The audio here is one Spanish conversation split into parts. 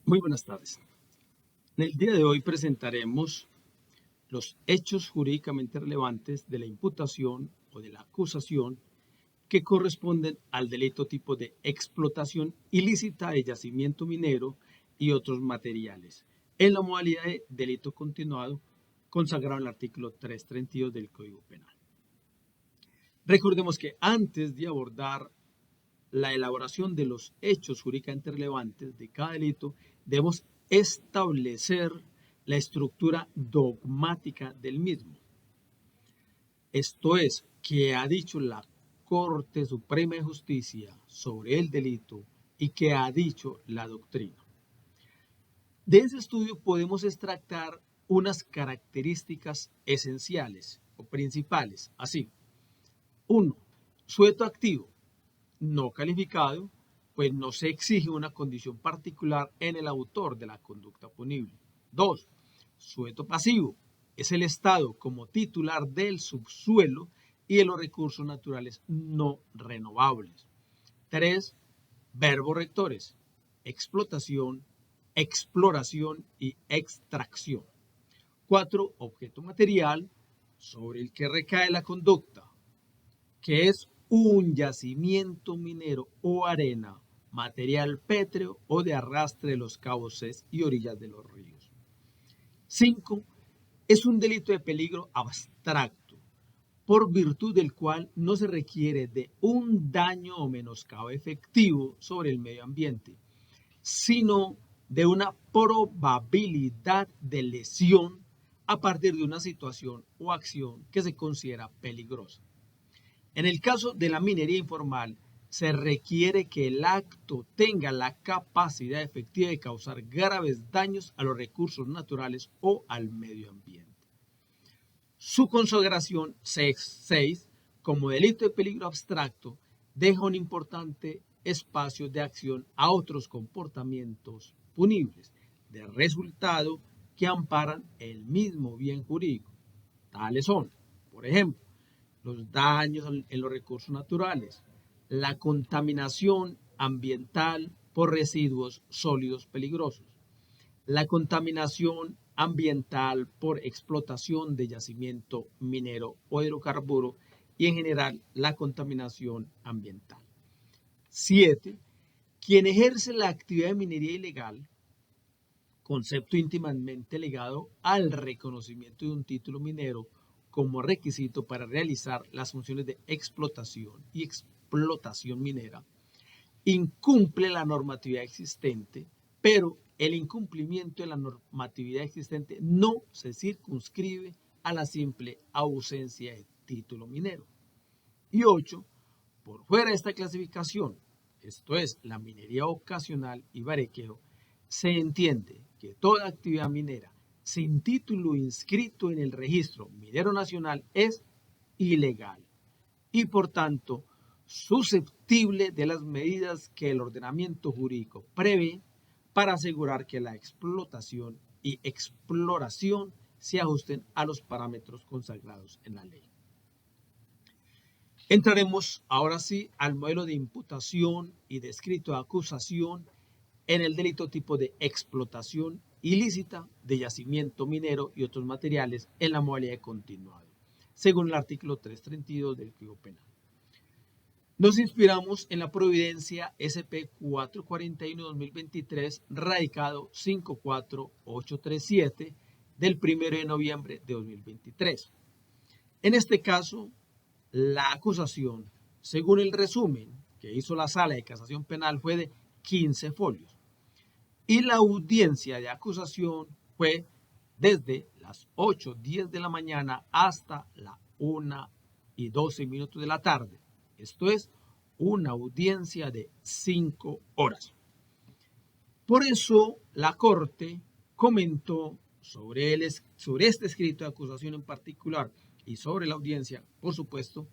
Muy buenas tardes. En el día de hoy presentaremos los hechos jurídicamente relevantes de la imputación o de la acusación que corresponden al delito tipo de explotación ilícita de yacimiento minero y otros materiales, en la modalidad de delito continuado consagrado en el artículo 332 del Código Penal. Recordemos que antes de abordar la elaboración de los hechos jurídicamente relevantes de cada delito, debemos establecer la estructura dogmática del mismo. Esto es, que ha dicho la Corte Suprema de Justicia sobre el delito y que ha dicho la doctrina. De ese estudio podemos extractar unas características esenciales o principales, así. 1. Sujeto activo no calificado, pues no se exige una condición particular en el autor de la conducta punible. 2. Sujeto pasivo es el Estado como titular del subsuelo y de los recursos naturales no renovables. 3. Verbos rectores: explotación, exploración y extracción. 4. Objeto material sobre el que recae la conducta, que es un yacimiento minero o arena, material pétreo o de arrastre de los cauces y orillas de los ríos. 5. Es un delito de peligro abstracto, por virtud del cual no se requiere de un daño o menoscabo efectivo sobre el medio ambiente, sino de una probabilidad de lesión a partir de una situación o acción que se considera peligrosa. En el caso de la minería informal, se requiere que el acto tenga la capacidad efectiva de causar graves daños a los recursos naturales o al medio ambiente. Su consagración 6 como delito de peligro abstracto deja un importante espacio de acción a otros comportamientos punibles de resultado que amparan el mismo bien jurídico. Tales son, por ejemplo, los daños en los recursos naturales, la contaminación ambiental por residuos sólidos peligrosos, la contaminación ambiental por explotación de yacimiento minero o hidrocarburo y en general la contaminación ambiental. 7. Quien ejerce la actividad de minería ilegal, concepto íntimamente ligado al reconocimiento de un título minero como requisito para realizar las funciones de explotación y explotación minera, incumple la normatividad existente, pero el incumplimiento de la normatividad existente no se circunscribe a la simple ausencia de título minero. Y 8. Por fuera de esta clasificación, esto es, la minería ocasional y barequeo, se entiende que toda actividad minera sin título inscrito en el registro minero nacional es ilegal y por tanto susceptible de las medidas que el ordenamiento jurídico prevé para asegurar que la explotación y exploración se ajusten a los parámetros consagrados en la ley. Entraremos ahora sí al modelo de imputación y de escrito de acusación en el delito tipo de explotación ilícita de yacimiento minero y otros materiales en la modalidad de continuado, según el artículo 332 del Código Penal. Nos inspiramos en la providencia SP 441-2023, radicado 54837 del 1 de noviembre de 2023. En este caso, la acusación, según el resumen que hizo la Sala de Casación Penal, fue de 15 folios. Y la audiencia de acusación fue desde las 8:10 de la mañana hasta la 1:12 de la tarde. Esto es una audiencia de 5 horas. Por eso la Corte comentó sobre este escrito de acusación en particular y sobre la audiencia, por supuesto,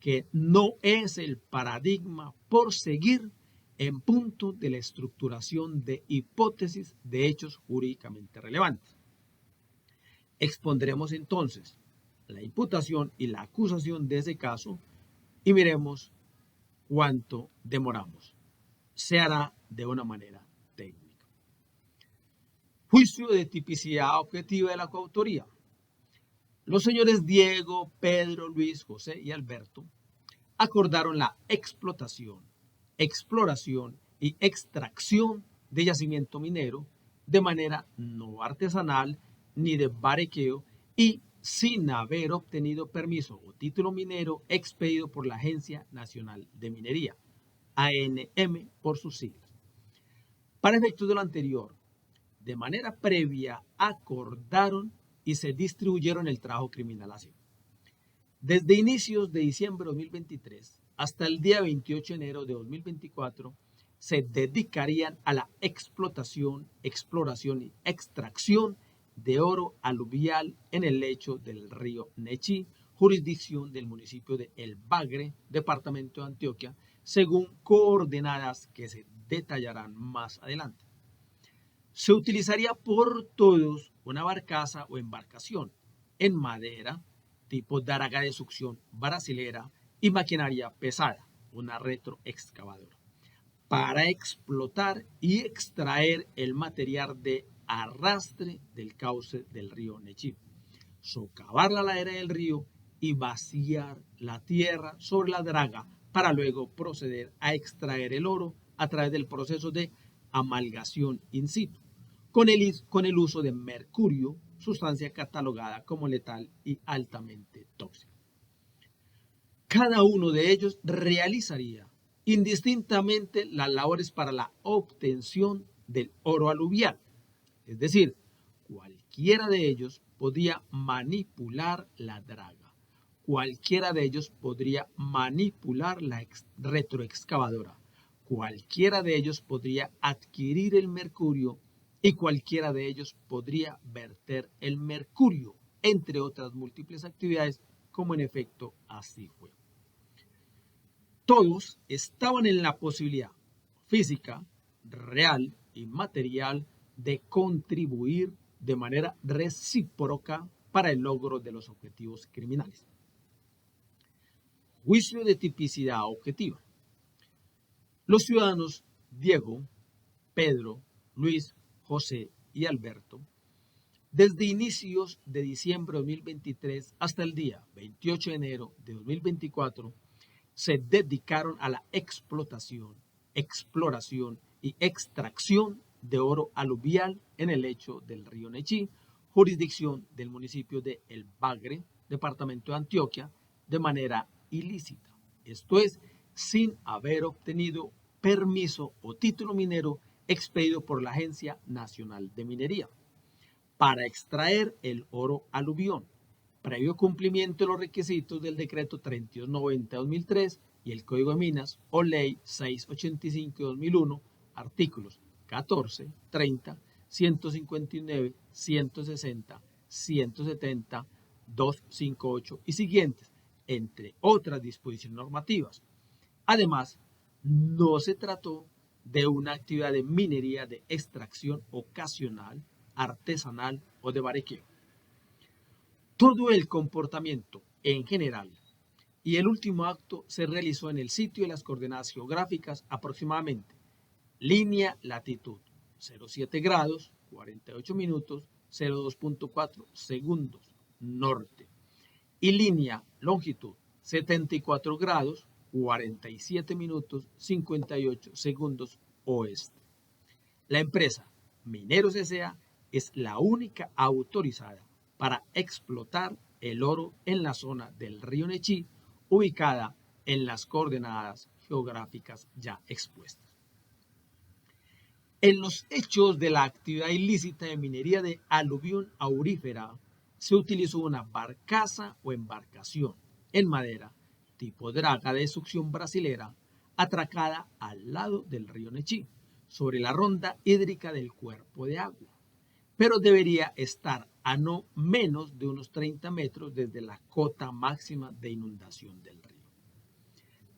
que no es el paradigma por seguir en punto de la estructuración de hipótesis de hechos jurídicamente relevantes. Expondremos entonces la imputación y la acusación de ese caso y miremos cuánto demoramos. Se hará de una manera técnica. Juicio de tipicidad objetiva de la coautoría. Los señores Diego, Pedro, Luis, José y Alberto acordaron la explotación, exploración y extracción de yacimiento minero de manera no artesanal ni de barequeo y sin haber obtenido permiso o título minero expedido por la Agencia Nacional de Minería, ANM por sus siglas. Para efectos de lo anterior, de manera previa acordaron y se distribuyeron el trabajo criminal así. Desde inicios de diciembre de 2023 hasta el día 28 de enero de 2024 se dedicarían a la explotación, exploración y extracción de oro aluvial en el lecho del río Nechí, jurisdicción del municipio de El Bagre, departamento de Antioquia, según coordenadas que se detallarán más adelante. Se utilizaría por todos una barcaza o embarcación en madera, tipo daraga de succión brasilera y maquinaria pesada, una retroexcavadora, para explotar y extraer el material de arrastre del cauce del río Nechí, socavar la ladera del río y vaciar la tierra sobre la draga para luego proceder a extraer el oro a través del proceso de amalgación in situ, con el uso de mercurio, sustancia catalogada como letal y altamente tóxica. Cada uno de ellos realizaría indistintamente las labores para la obtención del oro aluvial, es decir, cualquiera de ellos podía manipular la draga, cualquiera de ellos podría manipular la retroexcavadora, cualquiera de ellos podría adquirir el mercurio y cualquiera de ellos podría verter el mercurio, entre otras múltiples actividades, como en efecto así fue. Todos estaban en la posibilidad física, real y material de contribuir de manera recíproca para el logro de los objetivos criminales. Juicio de tipicidad objetiva. Los ciudadanos Diego, Pedro, Luis, José y Alberto, desde inicios de diciembre de 2023 hasta el día 28 de enero de 2024, se dedicaron a la explotación, exploración y extracción de oro aluvial en el lecho del río Nechí, jurisdicción del municipio de El Bagre, departamento de Antioquia, de manera ilícita, esto es, sin haber obtenido permiso o título minero expedido por la Agencia Nacional de Minería, para extraer el oro aluvión, previo cumplimiento de los requisitos del decreto 3290-2003 y el Código de Minas o Ley 685-2001, artículos 14, 30, 159, 160, 170, 258 y siguientes, entre otras disposiciones normativas. Además, no se trató de una actividad de minería de extracción ocasional, artesanal o de barequeo. Todo el comportamiento en general y el último acto se realizó en el sitio de las coordenadas geográficas aproximadamente línea latitud 07 grados 48 minutos 02.4 segundos norte y línea longitud 74 grados 47 minutos 58 segundos oeste. La empresa Mineros S.A. es la única autorizada para explotar el oro en la zona del río Nechí, ubicada en las coordenadas geográficas ya expuestas. En los hechos de la actividad ilícita de minería de aluvión aurífera, se utilizó una barcaza o embarcación en madera, tipo draga de succión brasilera, atracada al lado del río Nechí, sobre la ronda hídrica del cuerpo de agua, pero debería estar a no menos de unos 30 metros desde la cota máxima de inundación del río.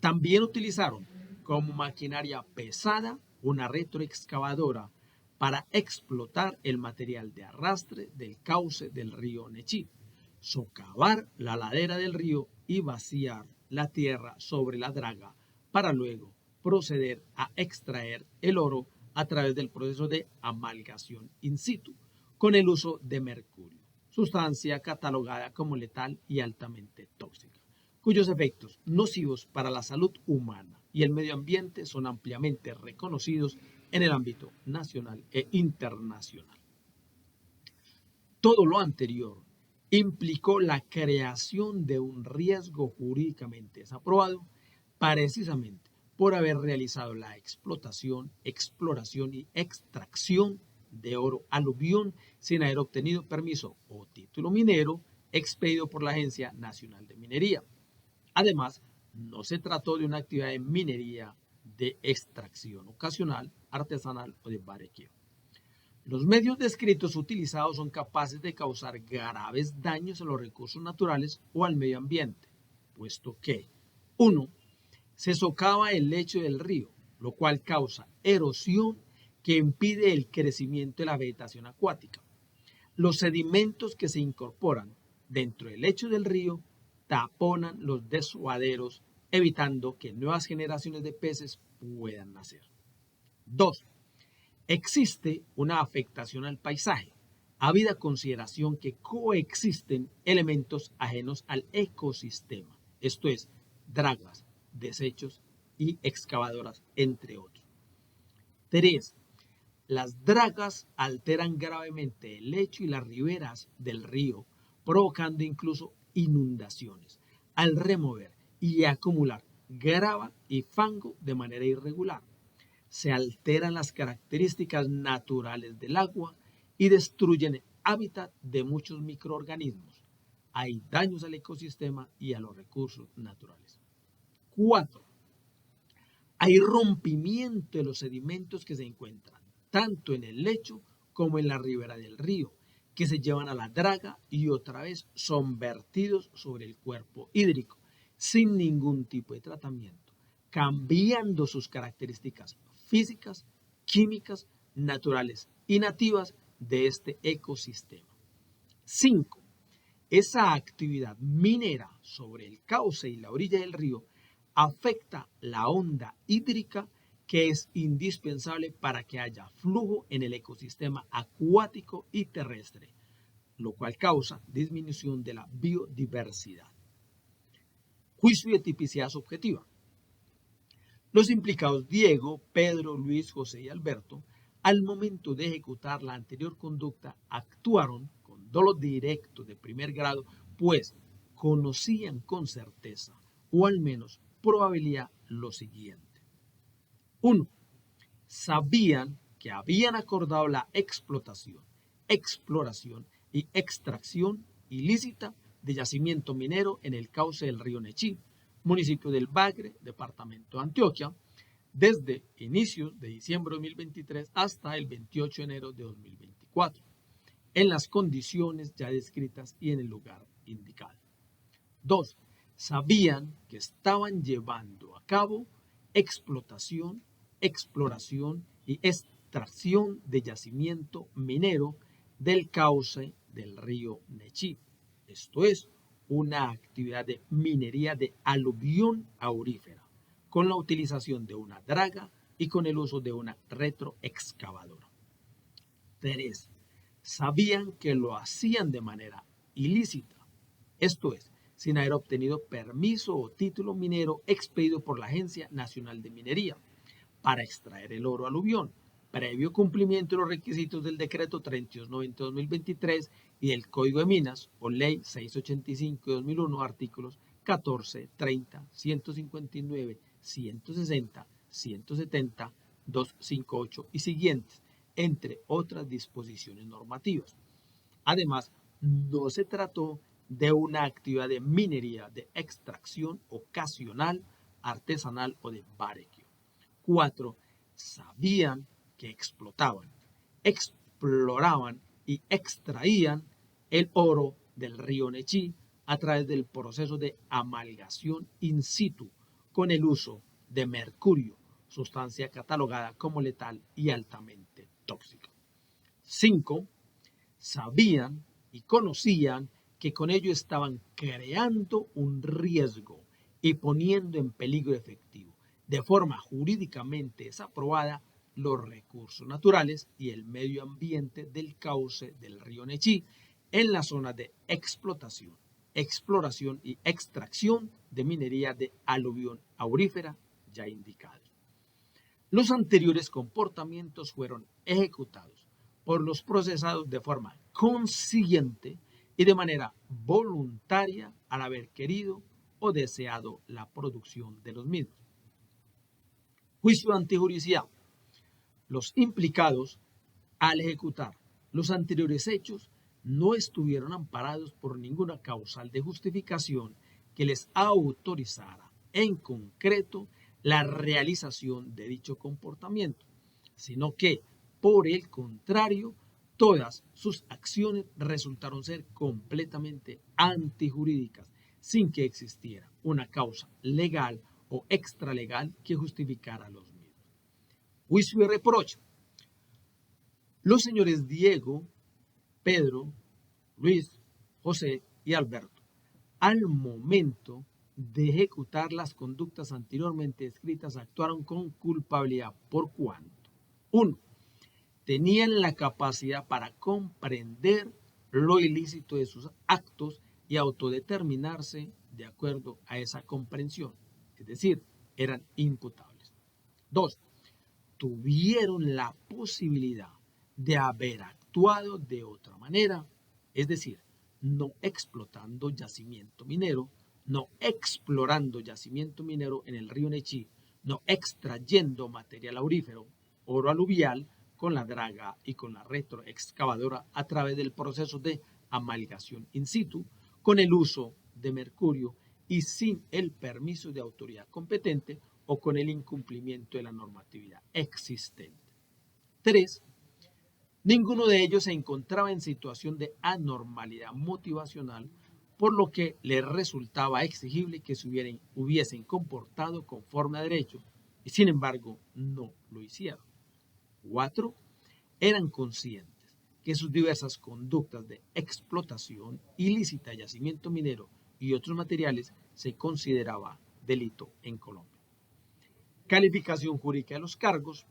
También utilizaron como maquinaria pesada una retroexcavadora para explotar el material de arrastre del cauce del río Nechí, socavar la ladera del río y vaciar la tierra sobre la draga para luego proceder a extraer el oro a través del proceso de amalgación in situ, con el uso de mercurio, sustancia catalogada como letal y altamente tóxica, cuyos efectos nocivos para la salud humana y el medio ambiente son ampliamente reconocidos en el ámbito nacional e internacional. Todo lo anterior implicó la creación de un riesgo jurídicamente desaprobado precisamente por haber realizado la explotación, exploración y extracción de oro aluvión sin haber obtenido permiso o título minero expedido por la Agencia Nacional de Minería. Además, no se trató de una actividad de minería de extracción ocasional, artesanal o de barqueo. Los medios descritos utilizados son capaces de causar graves daños a los recursos naturales o al medio ambiente, puesto que 1. Se socava el lecho del río, lo cual causa erosión que impide el crecimiento de la vegetación acuática. Los sedimentos que se incorporan dentro del lecho del río taponan los desguaderos, evitando que nuevas generaciones de peces puedan nacer. 2. Existe una afectación al paisaje, habida consideración que coexisten elementos ajenos al ecosistema, esto es, dragas, desechos y excavadoras, entre otros. 3. Las dragas alteran gravemente el lecho y las riberas del río, provocando incluso inundaciones, al remover y acumular grava y fango de manera irregular. Se alteran las características naturales del agua y destruyen el hábitat de muchos microorganismos. Hay daños al ecosistema y a los recursos naturales. 4. Hay rompimiento de los sedimentos que se encuentran tanto en el lecho como en la ribera del río, que se llevan a la draga y otra vez son vertidos sobre el cuerpo hídrico sin ningún tipo de tratamiento, cambiando sus características físicas, químicas, naturales y nativas de este ecosistema. 5. Esa actividad minera sobre el cauce y la orilla del río afecta la onda hídrica que es indispensable para que haya flujo en el ecosistema acuático y terrestre, lo cual causa disminución de la biodiversidad. Juicio de tipicidad subjetiva. Los implicados Diego, Pedro, Luis, José y Alberto, al momento de ejecutar la anterior conducta, actuaron con dolo directo de primer grado, pues conocían con certeza, o al menos probabilidad, lo siguiente. 1. Sabían que habían acordado la explotación, exploración y extracción ilícita de yacimiento minero en el cauce del río Nechí, municipio del Bagre, departamento de Antioquia, desde inicios de diciembre de 2023 hasta el 28 de enero de 2024, en las condiciones ya descritas y en el lugar indicado. 2. Sabían que estaban llevando a cabo explotación, exploración y extracción de yacimiento minero del cauce del río Nechí. Esto es una actividad de minería de aluvión aurífera, con la utilización de una draga y con el uso de una retroexcavadora. 3. Sabían que lo hacían de manera ilícita, esto es, sin haber obtenido permiso o título minero expedido por la Agencia Nacional de Minería para extraer el oro aluvión, previo cumplimiento de los requisitos del decreto 3290-2023 y del Código de Minas o Ley 685 de 2001, artículos 14, 30, 159, 160, 170, 258 y siguientes, entre otras disposiciones normativas. Además, no se trató de una actividad de minería de extracción ocasional, artesanal o de barqueo. 4. Sabían que explotaban, exploraban y extraían el oro del río Nechí a través del proceso de amalgación in situ con el uso de mercurio, sustancia catalogada como letal y altamente tóxica. 5. Sabían y conocían que con ello estaban creando un riesgo y poniendo en peligro efectivo, de forma jurídicamente desaprobada, los recursos naturales y el medio ambiente del cauce del río Nechí en la zona de explotación, exploración y extracción de minería de aluvión aurífera ya indicada. Los anteriores comportamientos fueron ejecutados por los procesados de forma consciente y de manera voluntaria al haber querido o deseado la producción de los mismos. Juicio de antijuricidad. Los implicados, al ejecutar los anteriores hechos, no estuvieron amparados por ninguna causal de justificación que les autorizara en concreto la realización de dicho comportamiento, sino que, por el contrario, todas sus acciones resultaron ser completamente antijurídicas, sin que existiera una causa legal o extralegal que justificara los mismos. Juicio de reproche. Los señores Diego, Pedro, Luis, José y Alberto, al momento de ejecutar las conductas anteriormente descritas, actuaron con culpabilidad por cuanto: 1. Tenían la capacidad para comprender lo ilícito de sus actos y autodeterminarse de acuerdo a esa comprensión, es decir, eran imputables. 2. Tuvieron la posibilidad de haber actuado de otra manera, es decir, no explotando yacimiento minero, no explorando yacimiento minero en el río Nechí, no extrayendo material aurífero, oro aluvial, con la draga y con la retroexcavadora a través del proceso de amalgación in situ, con el uso de mercurio y sin el permiso de autoridad competente o con el incumplimiento de la normatividad existente. 3. Ninguno de ellos se encontraba en situación de anormalidad motivacional, por lo que les resultaba exigible que se hubiesen comportado conforme a derecho, y sin embargo no lo hicieron. 4. Eran conscientes que sus diversas conductas de explotación ilícita de yacimiento minero y otros materiales se consideraba delito en Colombia. Calificación jurídica de los cargos.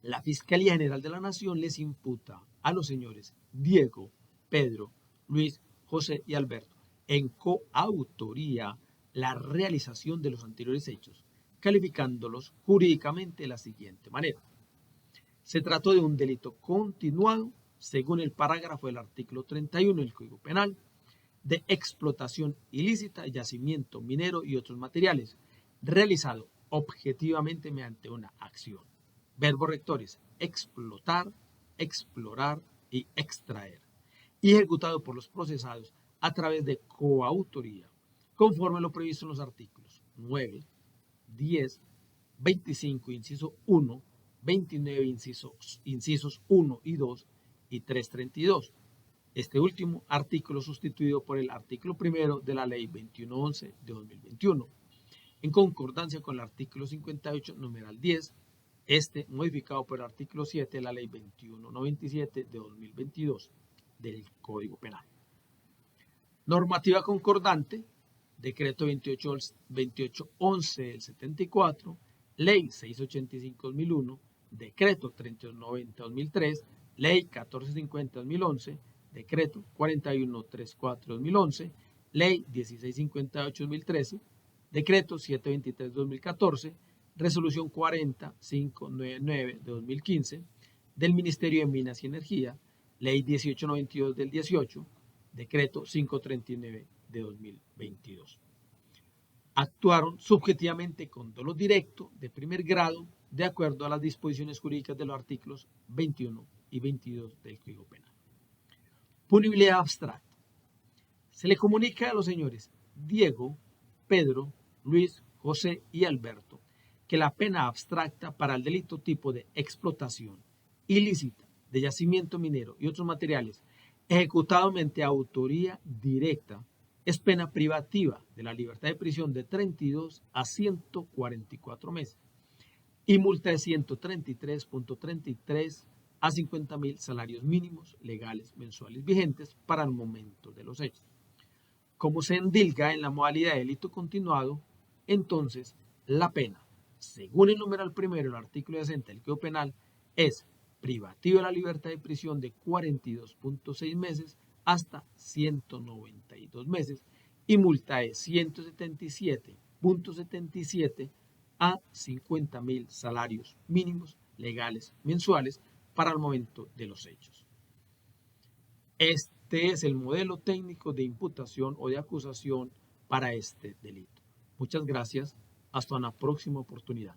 La Fiscalía General de la Nación les imputa a los señores Diego, Pedro, Luis, José y Alberto en coautoría la realización de los anteriores hechos, calificándolos jurídicamente de la siguiente manera. Se trató de un delito continuado, según el parágrafo del artículo 31 del Código Penal, de explotación ilícita de yacimiento minero y otros materiales, realizado objetivamente mediante una acción. Verbos rectores: explotar, explorar y extraer. Y ejecutado por los procesados a través de coautoría, conforme lo previsto en los artículos 9, 10, 25, inciso 1, 29, incisos 1 y 2 y 332. Este último artículo sustituido por el artículo primero de la Ley 2111 de 2021, en concordancia con el artículo 58, numeral 10, este modificado por el artículo 7 de la Ley 2197 de 2022 del Código Penal. Normativa concordante: Decreto 2811 del 74, Ley 685-2001, Decreto 3290-2003, Ley 1450-2011, Decreto 4134-2011, Ley 1658-2013, Decreto 723-2014, Resolución 40599 de 2015 del Ministerio de Minas y Energía, Ley 1892 del 18, Decreto 539 de 2022. Actuaron subjetivamente con dolo directo de primer grado de acuerdo a las disposiciones jurídicas de los artículos 21 y 22 del Código Penal. Punibilidad abstracta. Se le comunica a los señores Diego, Pedro, Luis, José y Alberto que la pena abstracta para el delito tipo de explotación ilícita de yacimiento minero y otros materiales ejecutado mediante autoría directa es pena privativa de la libertad de prisión de 32 a 144 meses y multa de 133.33 a 50.000 salarios mínimos legales mensuales vigentes para el momento de los hechos. Como se endilga en la modalidad de delito continuado, entonces la pena según el numeral primero del artículo 60 del Código Penal, es privativo de la libertad de prisión de 42.6 meses hasta 192 meses y multa de 177.77 a 50.000 salarios mínimos legales mensuales para el momento de los hechos. Este es el modelo técnico de imputación o de acusación para este delito. Muchas gracias. Hasta una próxima oportunidad.